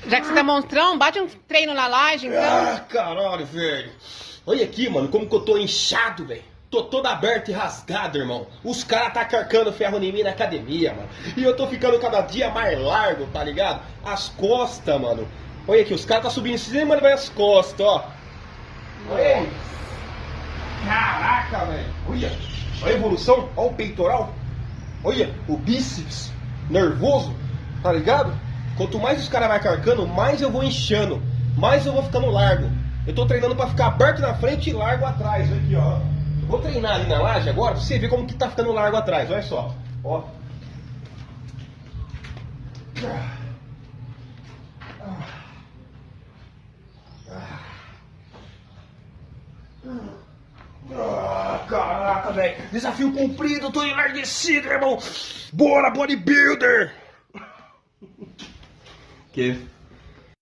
Já que você tá monstrão, bate um treino na laje, então. Ah, caralho, velho. Olha aqui, mano, como que eu tô inchado, velho. Tô todo aberto e rasgado, irmão. Os caras tá carcando ferro em mim na academia, mano. E eu tô ficando cada dia mais largo, tá ligado? As costas, mano. Olha aqui, os caras tá subindo em cima das minhas costas, ó. Olha aí. Caraca, velho. Olha. Olha a evolução. Olha o peitoral. Olha o bíceps nervoso, tá ligado? Quanto mais os caras vai carcando, mais eu vou inchando. Mais eu vou ficando largo. Eu tô treinando pra ficar aberto na frente e largo atrás. Olha aqui, ó. Eu vou treinar ali na laje agora pra você ver como que tá ficando largo atrás. Olha só. Ó. Caraca, velho. Desafio cumprido, tô enlardecido, irmão. Bora, bodybuilder. Que?